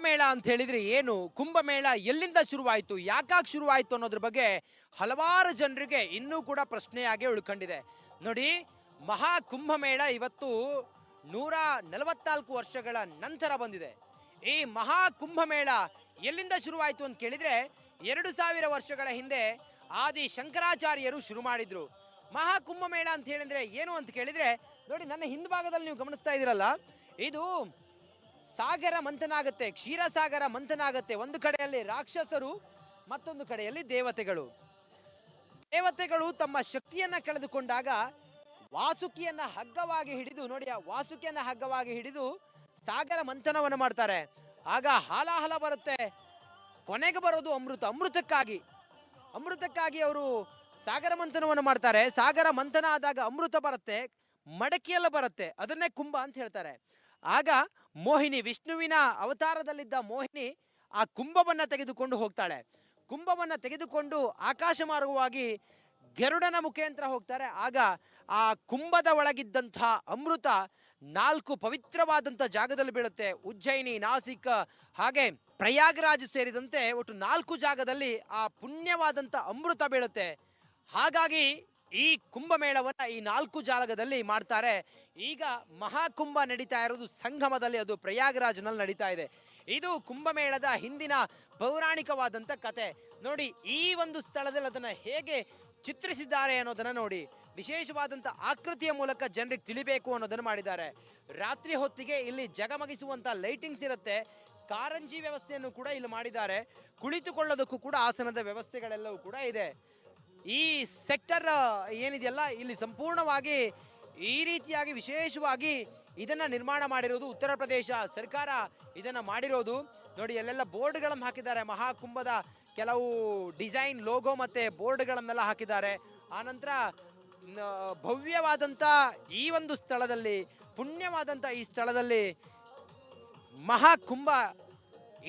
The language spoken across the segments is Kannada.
ಕುಂಭಮೇಳ ಅಂತ ಹೇಳಿದ್ರೆ ಏನು, ಕುಂಭಮೇಳ ಎಲ್ಲಿಂದ ಶುರುವಾಯಿತು, ಯಾಕಾಗಿ ಶುರುವಾಯಿತು ಅನ್ನೋದ್ರ ಬಗ್ಗೆ ಹಲವಾರು ಜನರಿಗೆ ಇನ್ನೂ ಕೂಡ ಪ್ರಶ್ನೆಯಾಗಿ ಉಳ್ಕೊಂಡಿದೆ. ನೋಡಿ, ಮಹಾ ಕುಂಭಮೇಳ ಇವತ್ತು 144 ವರ್ಷಗಳ ನಂತರ ಬಂದಿದೆ. ಈ ಮಹಾ ಕುಂಭಮೇಳ ಎಲ್ಲಿಂದ ಶುರುವಾಯಿತು ಅಂತ ಕೇಳಿದ್ರೆ 2000 ವರ್ಷಗಳ ಹಿಂದೆ ಆದಿ ಶಂಕರಾಚಾರ್ಯರು ಶುರು ಮಾಡಿದ್ರು. ಮಹಾ ಕುಂಭಮೇಳ ಅಂತ ಹೇಳಿದ್ರೆ ಏನು ಅಂತ ಕೇಳಿದ್ರೆ, ನೋಡಿ ನನ್ನ ಹಿಂಭಾಗದಲ್ಲಿ ನೀವು ಗಮನಿಸ್ತಾ ಇದ್ದೀರಲ್ಲ, ಇದು ಸಾಗರ ಮಂಥನ ಆಗುತ್ತೆ, ಕ್ಷೀರಸಾಗರ ಮಂಥನ ಆಗುತ್ತೆ. ಒಂದು ಕಡೆಯಲ್ಲಿ ರಾಕ್ಷಸರು, ಮತ್ತೊಂದು ಕಡೆಯಲ್ಲಿ ದೇವತೆಗಳು. ದೇವತೆಗಳು ತಮ್ಮ ಶಕ್ತಿಯನ್ನ ಕಳೆದುಕೊಂಡಾಗ ವಾಸುಕಿಯನ್ನ ಹಗ್ಗವಾಗಿ ಹಿಡಿದು, ನೋಡಿ ಆ ವಾಸುಕಿಯನ್ನ ಹಗ್ಗವಾಗಿ ಹಿಡಿದು ಸಾಗರ ಮಂಥನವನ್ನು ಮಾಡ್ತಾರೆ. ಆಗ ಹಾಲಾಹಲ ಬರುತ್ತೆ, ಕೊನೆಗೆ ಬರೋದು ಅಮೃತ. ಅಮೃತಕ್ಕಾಗಿ ಅವರು ಸಾಗರ ಮಂಥನವನ್ನು ಮಾಡ್ತಾರೆ. ಸಾಗರ ಮಂಥನ ಆದಾಗ ಅಮೃತ ಬರುತ್ತೆ, ಮಡಕೆಯೆಲ್ಲ ಬರುತ್ತೆ, ಅದನ್ನೇ ಕುಂಭ ಅಂತ ಹೇಳ್ತಾರೆ. ಆಗ ಮೋಹಿನಿ, ವಿಷ್ಣುವಿನ ಅವತಾರದಲ್ಲಿದ್ದ ಮೋಹಿನಿ ಆ ಕುಂಭವನ್ನ ತೆಗೆದುಕೊಂಡು ಹೋಗ್ತಾಳೆ. ಕುಂಭವನ್ನ ತೆಗೆದುಕೊಂಡು ಆಕಾಶ ಮಾರ್ಗವಾಗಿ ಗರುಡನ ಮುಖಾಂತರ ಹೋಗ್ತಾರೆ. ಆಗ ಆ ಕುಂಭದ ಒಳಗಿದ್ದಂತಹ ಅಮೃತ 4 ಪವಿತ್ರವಾದಂಥ ಜಾಗದಲ್ಲಿ ಬೀಳುತ್ತೆ. ಉಜ್ಜಯಿನಿ, ನಾಸಿಕ್, ಹಾಗೆ ಪ್ರಯಾಗರಾಜ್ ಸೇರಿದಂತೆ ಒಟ್ಟು 4 ಜಾಗದಲ್ಲಿ ಆ ಪುಣ್ಯವಾದಂಥ ಅಮೃತ ಬೀಳುತ್ತೆ. ಹಾಗಾಗಿ ಈ ಕುಂಭಮೇಳವನ್ನ ಈ 4 ಜಾಗದಲ್ಲಿ ಮಾಡ್ತಾರೆ. ಈಗ ಮಹಾಕುಂಭ ನಡೀತಾ ಇರೋದು ಸಂಗಮದಲ್ಲಿ, ಅದು ಪ್ರಯಾಗರಾಜ್ನಲ್ಲಿ ನಡೀತಾ ಇದೆ. ಇದು ಕುಂಭಮೇಳದ ಹಿಂದಿನ ಪೌರಾಣಿಕವಾದಂಥ ಕತೆ. ನೋಡಿ, ಈ ಒಂದು ಸ್ಥಳದಲ್ಲಿ ಅದನ್ನ ಹೇಗೆ ಚಿತ್ರಿಸಿದ್ದಾರೆ ಅನ್ನೋದನ್ನ ನೋಡಿ. ವಿಶೇಷವಾದಂಥ ಆಕೃತಿಯ ಮೂಲಕ ಜನರಿಗೆ ತಿಳಿಬೇಕು ಅನ್ನೋದನ್ನು ಮಾಡಿದ್ದಾರೆ. ರಾತ್ರಿ ಹೊತ್ತಿಗೆ ಇಲ್ಲಿ ಜಗಮಗಿಸುವಂತ ಲೈಟಿಂಗ್ಸ್ ಇರುತ್ತೆ. ಕಾರಂಜಿ ವ್ಯವಸ್ಥೆಯನ್ನು ಕೂಡ ಇಲ್ಲಿ ಮಾಡಿದ್ದಾರೆ. ಕುಳಿತುಕೊಳ್ಳೋದಕ್ಕೂ ಕೂಡ ಆಸನದ ವ್ಯವಸ್ಥೆಗಳೆಲ್ಲವೂ ಕೂಡ ಇದೆ. ಈ ಸೆಕ್ಟರ್ ಏನಿದೆಯಲ್ಲ, ಇಲ್ಲಿ ಸಂಪೂರ್ಣವಾಗಿ ಈ ರೀತಿಯಾಗಿ ವಿಶೇಷವಾಗಿ ಇದನ್ನ ನಿರ್ಮಾಣ ಮಾಡಿರೋದು ಉತ್ತರ ಪ್ರದೇಶ ಸರ್ಕಾರ ಇದನ್ನ ಮಾಡಿರೋದು. ನೋಡಿ, ಅಲ್ಲೆಲ್ಲ ಬೋರ್ಡ್ಗಳನ್ನು ಹಾಕಿದ್ದಾರೆ. ಮಹಾಕುಂಭದ ಕೆಲವು ಡಿಸೈನ್, ಲೋಗೋ ಮತ್ತೆ ಬೋರ್ಡ್ಗಳನ್ನೆಲ್ಲ ಹಾಕಿದ್ದಾರೆ. ಆನಂತರ ಭವ್ಯವಾದಂಥ ಈ ಒಂದು ಸ್ಥಳದಲ್ಲಿ, ಪುಣ್ಯವಾದಂಥ ಈ ಸ್ಥಳದಲ್ಲಿ ಮಹಾಕುಂಭ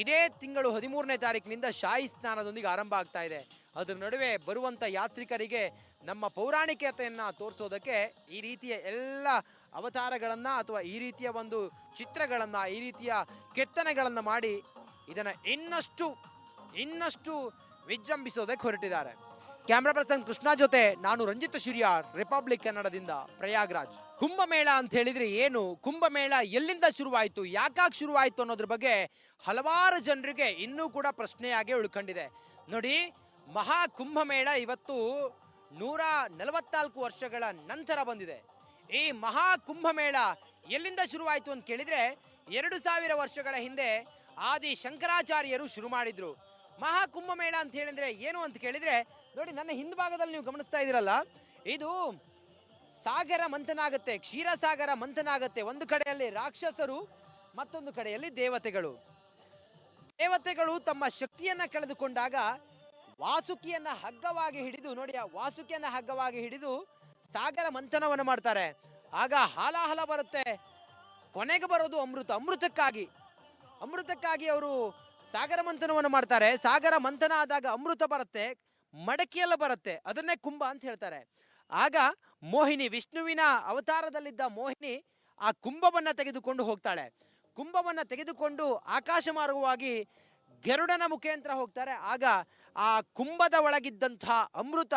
ಇದೇ ತಿಂಗಳು 13ನೇ ತಾರೀಕಿನಿಂದ ಶಾಹಿ ಸ್ನಾನದೊಂದಿಗೆ ಆರಂಭ ಆಗ್ತಾ ಇದೆ. ಅದರ ನಡುವೆ ಬರುವಂಥ ಯಾತ್ರಿಕರಿಗೆ ನಮ್ಮ ಪೌರಾಣಿಕತೆಯನ್ನು ತೋರಿಸೋದಕ್ಕೆ ಈ ರೀತಿಯ ಎಲ್ಲ ಅವತಾರಗಳನ್ನು ಅಥವಾ ಈ ರೀತಿಯ ಒಂದು ಚಿತ್ರಗಳನ್ನು, ಈ ರೀತಿಯ ಕೆತ್ತನೆಗಳನ್ನು ಮಾಡಿ ಇದನ್ನು ಇನ್ನಷ್ಟು ವಿಜೃಂಭಿಸೋದಕ್ಕೆ ಹೊರಟಿದ್ದಾರೆ. ಕ್ಯಾಮ್ರಾ ಪರ್ಸನ್ ಕೃಷ್ಣ ಜೊತೆ ನಾನು ರಂಜಿತ್ ಶಿರಿಯಾರ್, ರಿಪಬ್ಲಿಕ್ ಕನ್ನಡದಿಂದ, ಪ್ರಯಾಗ್ರಾಜ್. ಕುಂಭಮೇಳ ಅಂತ ಹೇಳಿದ್ರೆ ಏನು, ಕುಂಭಮೇಳ ಎಲ್ಲಿಂದ ಶುರುವಾಯಿತು, ಯಾಕಾಗಿ ಶುರುವಾಯಿತು ಅನ್ನೋದ್ರ ಬಗ್ಗೆ ಹಲವಾರು ಜನರಿಗೆ ಇನ್ನೂ ಕೂಡ ಪ್ರಶ್ನೆಯಾಗಿ ಉಳ್ಕೊಂಡಿದೆ. ನೋಡಿ, ಮಹಾ ಕುಂಭಮೇಳ ಇವತ್ತು 144 ವರ್ಷಗಳ ನಂತರ ಬಂದಿದೆ. ಈ ಮಹಾ ಕುಂಭಮೇಳ ಎಲ್ಲಿಂದ ಶುರುವಾಯಿತು ಅಂತ ಕೇಳಿದ್ರೆ 2000 ವರ್ಷಗಳ ಹಿಂದೆ ಆದಿ ಶಂಕರಾಚಾರ್ಯರು ಶುರು ಮಾಡಿದ್ರು. ಮಹಾ ಕುಂಭಮೇಳ ಅಂತ ಹೇಳಿದ್ರೆ ಏನು ಅಂತ ಕೇಳಿದ್ರೆ, ನೋಡಿ ನನ್ನ ಹಿಂಭಾಗದಲ್ಲಿ ನೀವು ಗಮನಿಸ್ತಾ ಇದ್ದೀರಲ್ಲ, ಇದು ಸಾಗರ ಮಂಥನ ಆಗುತ್ತೆ, ಕ್ಷೀರಸಾಗರ ಮಂಥನ ಆಗುತ್ತೆ. ಒಂದು ಕಡೆಯಲ್ಲಿ ರಾಕ್ಷಸರು, ಮತ್ತೊಂದು ಕಡೆಯಲ್ಲಿ ದೇವತೆಗಳು. ದೇವತೆಗಳು ತಮ್ಮ ಶಕ್ತಿಯನ್ನ ಕಳೆದುಕೊಂಡಾಗ ವಾಸುಕಿಯನ್ನ ಹಗ್ಗವಾಗಿ ಹಿಡಿದು, ನೋಡಿ ಆ ವಾಸುಕಿಯನ್ನ ಹಗ್ಗವಾಗಿ ಹಿಡಿದು ಸಾಗರ ಮಂಥನವನ್ನು ಮಾಡ್ತಾರೆ. ಆಗ ಹಾಲಾಹಲ ಬರುತ್ತೆ, ಕೊನೆಗೆ ಬರೋದು ಅಮೃತ. ಅಮೃತಕ್ಕಾಗಿ ಅವರು ಸಾಗರ ಮಂಥನವನ್ನು ಮಾಡ್ತಾರೆ. ಸಾಗರ ಮಂಥನ ಆದಾಗ ಅಮೃತ ಬರುತ್ತೆ, ಮಡಕೆಯೆಲ್ಲ ಬರುತ್ತೆ, ಅದನ್ನೇ ಕುಂಭ ಅಂತ ಹೇಳ್ತಾರೆ. ಆಗ ಮೋಹಿನಿ, ವಿಷ್ಣುವಿನ ಅವತಾರದಲ್ಲಿದ್ದ ಮೋಹಿನಿ ಆ ಕುಂಭವನ್ನ ತೆಗೆದುಕೊಂಡು ಹೋಗ್ತಾಳೆ. ಕುಂಭವನ್ನ ತೆಗೆದುಕೊಂಡು ಆಕಾಶ ಮಾರ್ಗವಾಗಿ ಗರುಡನ ಮುಖಾಂತರ ಹೋಗ್ತಾರೆ. ಆಗ ಆ ಕುಂಭದ ಒಳಗಿದ್ದಂಥ ಅಮೃತ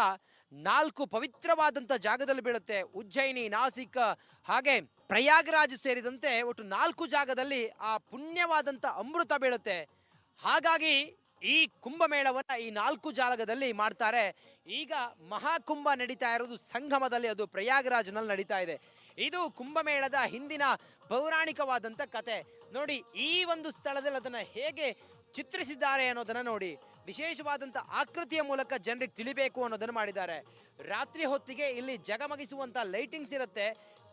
4 ಪವಿತ್ರವಾದಂಥ ಜಾಗದಲ್ಲಿ ಬೀಳುತ್ತೆ. ಉಜ್ಜಯಿನಿ, ನಾಸಿಕ್, ಹಾಗೆ ಪ್ರಯಾಗರಾಜ್ ಸೇರಿದಂತೆ ಒಟ್ಟು 4 ಜಾಗದಲ್ಲಿ ಆ ಪುಣ್ಯವಾದಂಥ ಅಮೃತ ಬೀಳುತ್ತೆ. ಹಾಗಾಗಿ ಈ ಕುಂಭಮೇಳವನ್ನ ಈ 4 ಜಾಗದಲ್ಲಿ ಮಾಡ್ತಾರೆ. ಈಗ ಮಹಾಕುಂಭ ನಡೀತಾ ಇರೋದು ಸಂಗಮದಲ್ಲಿ, ಅದು ಪ್ರಯಾಗರಾಜ್ನಲ್ಲಿ ನಡೀತಾ ಇದೆ. ಇದು ಕುಂಭಮೇಳದ ಹಿಂದಿನ ಪೌರಾಣಿಕವಾದಂಥ ಕತೆ. ನೋಡಿ, ಈ ಒಂದು ಸ್ಥಳದಲ್ಲಿ ಅದನ್ನ ಹೇಗೆ ಚಿತ್ರಿಸಿದ್ದಾರೆ ಅನ್ನೋದನ್ನ ನೋಡಿ. ವಿಶೇಷವಾದಂಥ ಆಕೃತಿಯ ಮೂಲಕ ಜನರಿಗೆ ತಿಳಿಬೇಕು ಅನ್ನೋದನ್ನು ಮಾಡಿದ್ದಾರೆ. ರಾತ್ರಿ ಹೊತ್ತಿಗೆ ಇಲ್ಲಿ ಜಗಮಗಿಸುವಂತ ಲೈಟಿಂಗ್ಸ್ ಇರುತ್ತೆ.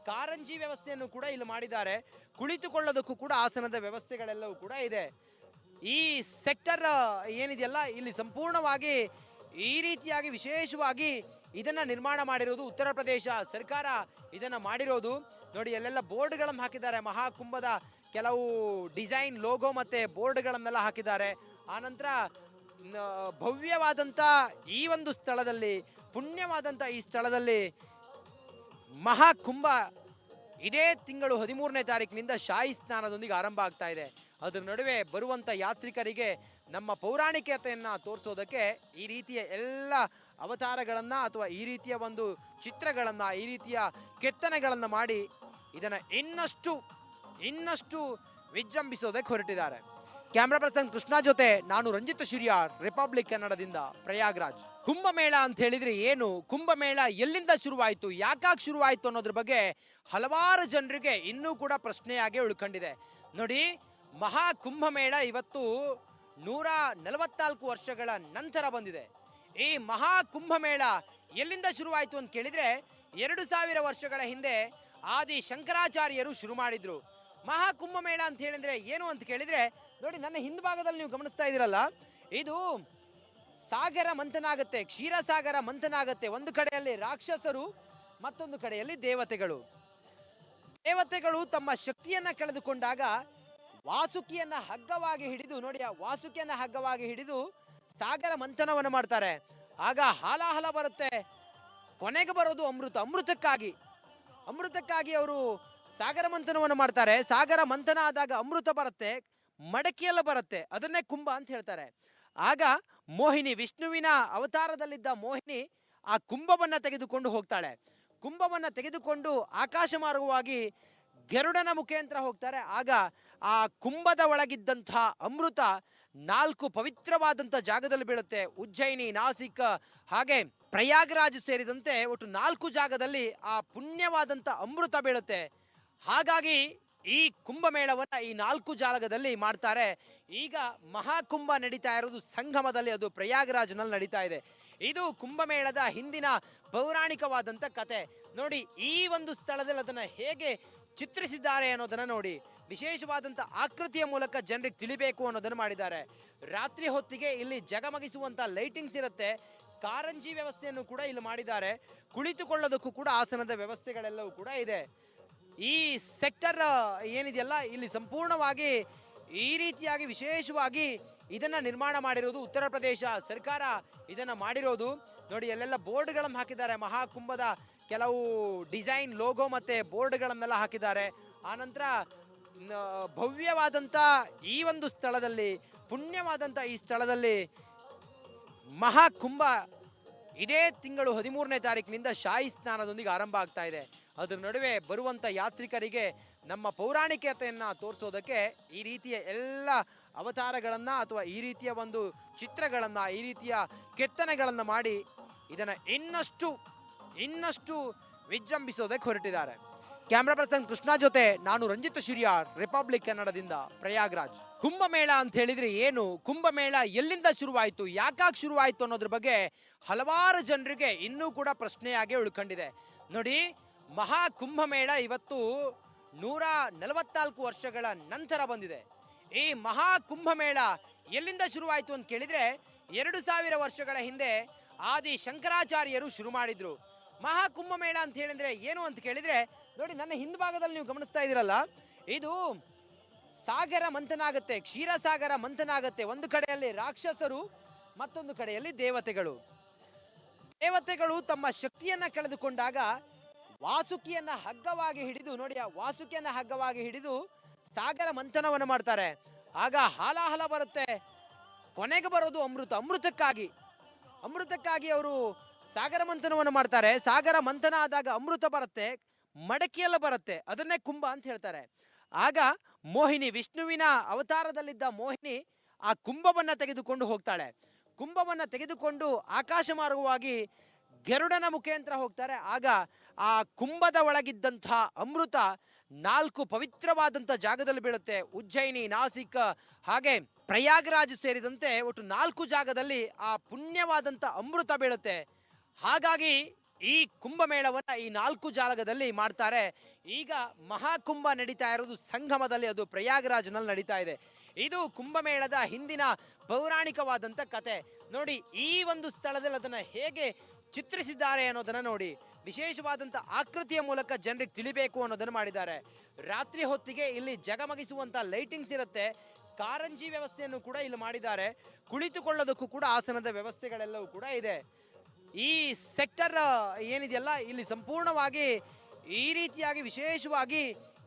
ಕಾರಂಜಿ ವ್ಯವಸ್ಥೆಯನ್ನು ಕೂಡ ಇಲ್ಲಿ ಮಾಡಿದ್ದಾರೆ. ಕುಳಿತುಕೊಳ್ಳೋದಕ್ಕೂ ಕೂಡ ಆಸನದ ವ್ಯವಸ್ಥೆಗಳೆಲ್ಲವೂ ಕೂಡ ಇದೆ. ಈ ಸೆಕ್ಟರ್ ಏನಿದೆಯಲ್ಲ, ಇಲ್ಲಿ ಸಂಪೂರ್ಣವಾಗಿ ಈ ರೀತಿಯಾಗಿ ವಿಶೇಷವಾಗಿ ಇದನ್ನ ನಿರ್ಮಾಣ ಮಾಡಿರೋದು ಉತ್ತರ ಪ್ರದೇಶ ಸರ್ಕಾರ ಇದನ್ನ ಮಾಡಿರೋದು. ನೋಡಿ, ಅಲ್ಲೆಲ್ಲ ಬೋರ್ಡ್ಗಳನ್ನು ಹಾಕಿದ್ದಾರೆ. ಮಹಾಕುಂಭದ ಕೆಲವು ಡಿಸೈನ್, ಲೋಗೋ ಮತ್ತೆ ಬೋರ್ಡ್ಗಳನ್ನೆಲ್ಲ ಹಾಕಿದ್ದಾರೆ. ಆನಂತರ ಭವ್ಯವಾದಂಥ ಈ ಒಂದು ಸ್ಥಳದಲ್ಲಿ, ಪುಣ್ಯವಾದಂಥ ಈ ಸ್ಥಳದಲ್ಲಿ ಮಹಾಕುಂಭ ಇದೇ ತಿಂಗಳು 13ನೇ ತಾರೀಕಿನಿಂದ ಶಾಹಿ ಸ್ನಾನದೊಂದಿಗೆ ಆರಂಭ ಆಗ್ತಾ ಇದೆ. ಅದರ ನಡುವೆ ಬರುವಂಥ ಯಾತ್ರಿಕರಿಗೆ ನಮ್ಮ ಪೌರಾಣಿಕತೆಯನ್ನು ತೋರಿಸೋದಕ್ಕೆ ಈ ರೀತಿಯ ಎಲ್ಲ ಅವತಾರಗಳನ್ನು ಅಥವಾ ಈ ರೀತಿಯ ಒಂದು ಚಿತ್ರಗಳನ್ನು, ಈ ರೀತಿಯ ಕೆತ್ತನೆಗಳನ್ನು ಮಾಡಿ ಇದನ್ನು ಇನ್ನಷ್ಟು ವಿಜೃಂಭಿಸೋದಕ್ಕೆ ಹೊರಟಿದ್ದಾರೆ. ಕ್ಯಾಮ್ರಾ ಪರ್ಸನ್ ಕೃಷ್ಣ ಜೊತೆ ನಾನು ರಂಜಿತ್ ಶಿರಿಯಾರ್, ರಿಪಬ್ಲಿಕ್ ಕನ್ನಡದಿಂದ, ಪ್ರಯಾಗ್ರಾಜ್. ಕುಂಭಮೇಳ ಅಂತ ಹೇಳಿದ್ರೆ ಏನು, ಕುಂಭಮೇಳ ಎಲ್ಲಿಂದ ಶುರುವಾಯಿತು, ಯಾಕಾಗಿ ಶುರುವಾಯಿತು ಅನ್ನೋದ್ರ ಬಗ್ಗೆ ಹಲವಾರು ಜನರಿಗೆ ಇನ್ನೂ ಕೂಡ ಪ್ರಶ್ನೆಯಾಗಿ ಉಳ್ಕೊಂಡಿದೆ. ನೋಡಿ, ಮಹಾ ಕುಂಭಮೇಳ ಇವತ್ತು 144 ವರ್ಷಗಳ ನಂತರ ಬಂದಿದೆ. ಈ ಮಹಾ ಕುಂಭಮೇಳ ಎಲ್ಲಿಂದ ಶುರುವಾಯಿತು ಅಂತ ಕೇಳಿದ್ರೆ 2000 ವರ್ಷಗಳ ಹಿಂದೆ ಆದಿ ಶಂಕರಾಚಾರ್ಯರು ಶುರು ಮಾಡಿದ್ರು. ಮಹಾ ಕುಂಭಮೇಳ ಅಂತ ಹೇಳಿದ್ರೆ ಏನು ಅಂತ ಕೇಳಿದ್ರೆ, ನೋಡಿ ನನ್ನ ಹಿಂಭಾಗದಲ್ಲಿ ನೀವು ಗಮನಿಸ್ತಾ ಇದ್ದೀರಲ್ಲ, ಇದು ಸಾಗರ ಮಂಥನ ಆಗುತ್ತೆ, ಕ್ಷೀರಸಾಗರ ಮಂಥನ ಆಗುತ್ತೆ. ಒಂದು ಕಡೆಯಲ್ಲಿ ರಾಕ್ಷಸರು, ಮತ್ತೊಂದು ಕಡೆಯಲ್ಲಿ ದೇವತೆಗಳು. ದೇವತೆಗಳು ತಮ್ಮ ಶಕ್ತಿಯನ್ನ ಕಳೆದುಕೊಂಡಾಗ ವಾಸುಕಿಯನ್ನ ಹಗ್ಗವಾಗಿ ಹಿಡಿದು, ನೋಡಿ ಆ ವಾಸುಕಿಯನ್ನ ಹಗ್ಗವಾಗಿ ಹಿಡಿದು ಸಾಗರ ಮಂಥನವನ್ನು ಮಾಡ್ತಾರೆ. ಆಗ ಹಾಲಾಹಲ ಬರುತ್ತೆ, ಕೊನೆಗೆ ಬರೋದು ಅಮೃತ. ಅಮೃತಕ್ಕಾಗಿ ಅವರು ಸಾಗರ ಮಂಥನವನ್ನು ಮಾಡ್ತಾರೆ. ಸಾಗರ ಮಂಥನ ಆದಾಗ ಅಮೃತ ಬರುತ್ತೆ, ಮಡಕೆಯೆಲ್ಲ ಬರುತ್ತೆ, ಅದನ್ನೇ ಕುಂಭ ಅಂತ ಹೇಳ್ತಾರೆ. ಆಗ ಮೋಹಿನಿ, ವಿಷ್ಣುವಿನ ಅವತಾರದಲ್ಲಿದ್ದ ಮೋಹಿನಿ ಆ ಕುಂಭವನ್ನ ತೆಗೆದುಕೊಂಡು ಹೋಗ್ತಾಳೆ. ಕುಂಭವನ್ನ ತೆಗೆದುಕೊಂಡು ಆಕಾಶ ಮಾರ್ಗವಾಗಿ ಗರುಡನ ಮುಖಾಂತರ ಹೋಗ್ತಾರೆ. ಆಗ ಆ ಕುಂಭದ ಒಳಗಿದ್ದಂತಹ ಅಮೃತ 4 ಪವಿತ್ರವಾದಂಥ ಜಾಗದಲ್ಲಿ ಬೀಳುತ್ತೆ. ಉಜ್ಜಯಿನಿ, ನಾಸಿಕ್ ಹಾಗೆ ಪ್ರಯಾಗರಾಜ್ ಸೇರಿದಂತೆ ಒಟ್ಟು 4 ಜಾಗದಲ್ಲಿ ಆ ಪುಣ್ಯವಾದಂಥ ಅಮೃತ ಬೀಳುತ್ತೆ. ಹಾಗಾಗಿ ಈ ಕುಂಭಮೇಳವನ್ನ ಈ 4 ಜಾಗದಲ್ಲಿ ಮಾಡ್ತಾರೆ. ಈಗ ಮಹಾಕುಂಭ ನಡೀತಾ ಇರೋದು ಸಂಗಮದಲ್ಲಿ, ಅದು ಪ್ರಯಾಗರಾಜ್ನಲ್ಲಿ ನಡೀತಾ ಇದೆ. ಇದು ಕುಂಭಮೇಳದ ಹಿಂದಿನ ಪೌರಾಣಿಕವಾದಂಥ ಕತೆ. ನೋಡಿ, ಈ ಒಂದು ಸ್ಥಳದಲ್ಲಿ ಅದನ್ನ ಹೇಗೆ ಚಿತ್ರಿಸಿದ್ದಾರೆ ಅನ್ನೋದನ್ನ ನೋಡಿ. ವಿಶೇಷವಾದಂಥ ಆಕೃತಿಯ ಮೂಲಕ ಜನರಿಗೆ ತಿಳಿಬೇಕು ಅನ್ನೋದನ್ನು ಮಾಡಿದ್ದಾರೆ. ರಾತ್ರಿ ಹೊತ್ತಿಗೆ ಇಲ್ಲಿ ಜಗಮಗಿಸುವಂಥ ಲೈಟಿಂಗ್ಸ್ ಇರುತ್ತೆ. ಕಾರಂಜಿ ವ್ಯವಸ್ಥೆಯನ್ನು ಕೂಡ ಇಲ್ಲಿ ಮಾಡಿದ್ದಾರೆ. ಕುಳಿತುಕೊಳ್ಳೋದಕ್ಕೂ ಕೂಡ ಆಸನದ ವ್ಯವಸ್ಥೆಗಳೆಲ್ಲವೂ ಕೂಡ ಇದೆ. ಈ ಸೆಕ್ಟರ್ ಏನಿದೆಯಲ್ಲ, ಇಲ್ಲಿ ಸಂಪೂರ್ಣವಾಗಿ ಈ ರೀತಿಯಾಗಿ ವಿಶೇಷವಾಗಿ ಇದನ್ನ ನಿರ್ಮಾಣ ಮಾಡಿರೋದು ಉತ್ತರ ಪ್ರದೇಶ ಸರ್ಕಾರ ಇದನ್ನ ಮಾಡಿರೋದು. ನೋಡಿ, ಅಲ್ಲೆಲ್ಲ ಬೋರ್ಡ್ಗಳನ್ನು ಹಾಕಿದ್ದಾರೆ. ಮಹಾಕುಂಭದ ಕೆಲವು ಡಿಸೈನ್, ಲೋಗೋ ಮತ್ತೆ ಬೋರ್ಡ್ಗಳನ್ನೆಲ್ಲ ಹಾಕಿದ್ದಾರೆ. ಆನಂತರ ಭವ್ಯವಾದಂಥ ಈ ಒಂದು ಸ್ಥಳದಲ್ಲಿ, ಪುಣ್ಯವಾದಂಥ ಈ ಸ್ಥಳದಲ್ಲಿ ಮಹಾಕುಂಭ ಇದೇ ತಿಂಗಳು 13ನೇ ತಾರೀಕಿನಿಂದ ಶಾಹಿ ಸ್ನಾನದೊಂದಿಗೆ ಆರಂಭ ಆಗ್ತಾ ಇದೆ. ಅದರ ನಡುವೆ ಬರುವಂಥ ಯಾತ್ರಿಕರಿಗೆ ನಮ್ಮ ಪೌರಾಣಿಕತೆಯನ್ನು ತೋರಿಸೋದಕ್ಕೆ ಈ ರೀತಿಯ ಎಲ್ಲ ಅವತಾರಗಳನ್ನು ಅಥವಾ ಈ ರೀತಿಯ ಒಂದು ಚಿತ್ರಗಳನ್ನು, ಈ ರೀತಿಯ ಕೆತ್ತನೆಗಳನ್ನು ಮಾಡಿ ಇದನ್ನು ಇನ್ನಷ್ಟು ವಿಜೃಂಭಿಸೋದಕ್ಕೆ ಹೊರಟಿದ್ದಾರೆ. ಕ್ಯಾಮ್ರಾ ಪರ್ಸನ್ ಕೃಷ್ಣ ಜೊತೆ ನಾನು ರಂಜಿತ್ ಶಿರಿಯಾರ್, ರಿಪಬ್ಲಿಕ್ ಕನ್ನಡದಿಂದ, ಪ್ರಯಾಗ್ರಾಜ್. ಕುಂಭಮೇಳ ಅಂತ ಹೇಳಿದ್ರೆ ಏನು, ಕುಂಭಮೇಳ ಎಲ್ಲಿಂದ ಶುರುವಾಯಿತು, ಯಾಕಾಗಿ ಶುರುವಾಯಿತು ಅನ್ನೋದ್ರ ಬಗ್ಗೆ ಹಲವಾರು ಜನರಿಗೆ ಇನ್ನೂ ಕೂಡ ಪ್ರಶ್ನೆಯಾಗಿ ಉಳ್ಕೊಂಡಿದೆ. ನೋಡಿ, ಮಹಾ ಕುಂಭಮೇಳ ಇವತ್ತು 144 ವರ್ಷಗಳ ನಂತರ ಬಂದಿದೆ. ಈ ಮಹಾ ಕುಂಭಮೇಳ ಎಲ್ಲಿಂದ ಶುರುವಾಯಿತು ಅಂತ ಕೇಳಿದ್ರೆ 2000 ವರ್ಷಗಳ ಹಿಂದೆ ಆದಿ ಶಂಕರಾಚಾರ್ಯರು ಶುರು ಮಾಡಿದ್ರು. ಮಹಾ ಕುಂಭಮೇಳ ಅಂತ ಹೇಳಿದ್ರೆ ಏನು ಅಂತ ಕೇಳಿದ್ರೆ, ನೋಡಿ ನನ್ನ ಹಿಂಭಾಗದಲ್ಲಿ ನೀವು ಗಮನಿಸ್ತಾ ಇದ್ದೀರಲ್ಲ, ಇದು ಸಾಗರ ಮಂಥನ ಆಗುತ್ತೆ, ಕ್ಷೀರಸಾಗರ ಮಂಥನ ಆಗುತ್ತೆ. ಒಂದು ಕಡೆಯಲ್ಲಿ ರಾಕ್ಷಸರು, ಮತ್ತೊಂದು ಕಡೆಯಲ್ಲಿ ದೇವತೆಗಳು. ದೇವತೆಗಳು ತಮ್ಮ ಶಕ್ತಿಯನ್ನ ಕಳೆದುಕೊಂಡಾಗ ವಾಸುಕಿಯನ್ನ ಹಗ್ಗವಾಗಿ ಹಿಡಿದು, ನೋಡಿ ಆ ವಾಸುಕಿಯನ್ನ ಹಗ್ಗವಾಗಿ ಹಿಡಿದು ಸಾಗರ ಮಂಥನವನ್ನು ಮಾಡ್ತಾರೆ. ಆಗ ಹಾಲಾಹಲ ಬರುತ್ತೆ, ಕೊನೆಗೆ ಬರೋದು ಅಮೃತ. ಅಮೃತಕ್ಕಾಗಿ ಅವರು ಸಾಗರ ಮಂಥನವನ್ನು ಮಾಡ್ತಾರೆ. ಸಾಗರ ಮಂಥನ ಆದಾಗ ಅಮೃತ ಬರುತ್ತೆ, ಮಡಕೆಯೆಲ್ಲ ಬರುತ್ತೆ, ಅದನ್ನೇ ಕುಂಭ ಅಂತ ಹೇಳ್ತಾರೆ. ಆಗ ಮೋಹಿನಿ, ವಿಷ್ಣುವಿನ ಅವತಾರದಲ್ಲಿದ್ದ ಮೋಹಿನಿ ಆ ಕುಂಭವನ್ನ ತೆಗೆದುಕೊಂಡು ಹೋಗ್ತಾಳೆ. ಕುಂಭವನ್ನ ತೆಗೆದುಕೊಂಡು ಆಕಾಶ ಮಾರ್ಗವಾಗಿ ಗರುಡನ ಮುಖಾಂತರ ಹೋಗ್ತಾರೆ. ಆಗ ಆ ಕುಂಭದ ಒಳಗಿದ್ದಂಥ ಅಮೃತ 4 ಪವಿತ್ರವಾದಂಥ ಜಾಗದಲ್ಲಿ ಬೀಳುತ್ತೆ. ಉಜ್ಜಯಿನಿ, ನಾಸಿಕ್ ಹಾಗೆ ಪ್ರಯಾಗರಾಜ್ ಸೇರಿದಂತೆ ಒಟ್ಟು 4 ಜಾಗದಲ್ಲಿ ಆ ಪುಣ್ಯವಾದಂಥ ಅಮೃತ ಬೀಳುತ್ತೆ. ಹಾಗಾಗಿ ಈ ಕುಂಭಮೇಳವನ್ನ ಈ 4 ಜಾಗದಲ್ಲಿ ಮಾಡ್ತಾರೆ. ಈಗ ಮಹಾಕುಂಭ ನಡೀತಾ ಇರೋದು ಸಂಗಮದಲ್ಲಿ, ಅದು ಪ್ರಯಾಗರಾಜ್ನಲ್ಲಿ ನಡೀತಾ ಇದೆ. ಇದು ಕುಂಭಮೇಳದ ಹಿಂದಿನ ಪೌರಾಣಿಕವಾದಂಥ ಕತೆ. ನೋಡಿ, ಈ ಒಂದು ಸ್ಥಳದಲ್ಲಿ ಅದನ್ನ ಹೇಗೆ ಚಿತ್ರಿಸಿದ್ದಾರೆ ಅನ್ನೋದನ್ನ ನೋಡಿ. ವಿಶೇಷವಾದಂಥ ಆಕೃತಿಯ ಮೂಲಕ ಜನರಿಗೆ ತಿಳಿಬೇಕು ಅನ್ನೋದನ್ನು ಮಾಡಿದ್ದಾರೆ. ರಾತ್ರಿ ಹೊತ್ತಿಗೆ ಇಲ್ಲಿ ಜಗಮಗಿಸುವಂಥ ಲೈಟಿಂಗ್ಸ್ ಇರುತ್ತೆ. ಕಾರಂಜಿ ವ್ಯವಸ್ಥೆಯನ್ನು ಕೂಡ ಇಲ್ಲಿ ಮಾಡಿದ್ದಾರೆ. ಕುಳಿತುಕೊಳ್ಳೋದಕ್ಕೂ ಕೂಡ ಆಸನದ ವ್ಯವಸ್ಥೆಗಳೆಲ್ಲವೂ ಕೂಡ ಇದೆ. ಈ ಸೆಕ್ಟರ್ ಏನಿದೆಯಲ್ಲ, ಇಲ್ಲಿ ಸಂಪೂರ್ಣವಾಗಿ ಈ ರೀತಿಯಾಗಿ ವಿಶೇಷವಾಗಿ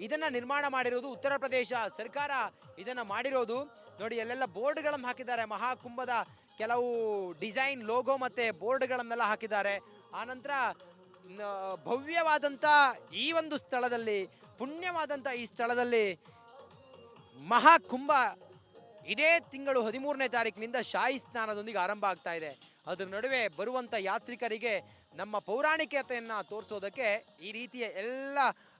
ಇದನ್ನ ನಿರ್ಮಾಣ ಮಾಡಿರೋದು ಉತ್ತರ ಪ್ರದೇಶ ಸರ್ಕಾರ ಇದನ್ನ ಮಾಡಿರೋದು. ನೋಡಿ ಎಲ್ಲೆಲ್ಲ ಬೋರ್ಡ್ಗಳನ್ನು ಹಾಕಿದ್ದಾರೆ, ಮಹಾಕುಂಭದ ಕೆಲವು ಡಿಸೈನ್ ಲೋಗೋ ಮತ್ತೆ ಬೋರ್ಡ್ಗಳನ್ನೆಲ್ಲ ಹಾಕಿದ್ದಾರೆ. ಆನಂತರ ಭವ್ಯವಾದಂಥ ಈ ಒಂದು ಸ್ಥಳದಲ್ಲಿ, ಪುಣ್ಯವಾದಂಥ ಈ ಸ್ಥಳದಲ್ಲಿ ಮಹಾಕುಂಭ ಇದೇ ತಿಂಗಳು 13ನೇ ತಾರೀಕಿನಿಂದ ಶಾಹಿ ಸ್ನಾನದೊಂದಿಗೆ ಆರಂಭ ಆಗ್ತಾ ಇದೆ. ಅದರ ನಡುವೆ ಬರುವಂಥ ಯಾತ್ರಿಕರಿಗೆ ನಮ್ಮ ಪೌರಾಣಿಕತೆಯನ್ನು ತೋರಿಸೋದಕ್ಕೆ ಈ ರೀತಿಯ ಎಲ್ಲ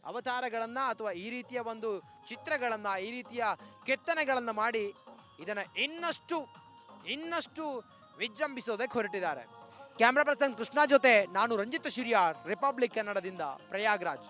ಅವತಾರಗಳನ್ನು ಅಥವಾ ಈ ರೀತಿಯ ಒಂದು ಚಿತ್ರಗಳನ್ನು, ಈ ರೀತಿಯ ಕೆತ್ತನೆಗಳನ್ನು ಮಾಡಿ ಇದನ್ನು ಇನ್ನಷ್ಟು ವಿಜೃಂಭಿಸೋದಕ್ಕೆ ಹೊರಟಿದ್ದಾರೆ. ಕ್ಯಾಮ್ರಾ ಪರ್ಸನ್ ಕೃಷ್ಣ ಜೊತೆ ನಾನು ರಂಜಿತ್ ಶಿರಿಯಾರ್, ರಿಪಬ್ಲಿಕ್ ಕನ್ನಡದಿಂದ ಪ್ರಯಾಗ್ರಾಜ್.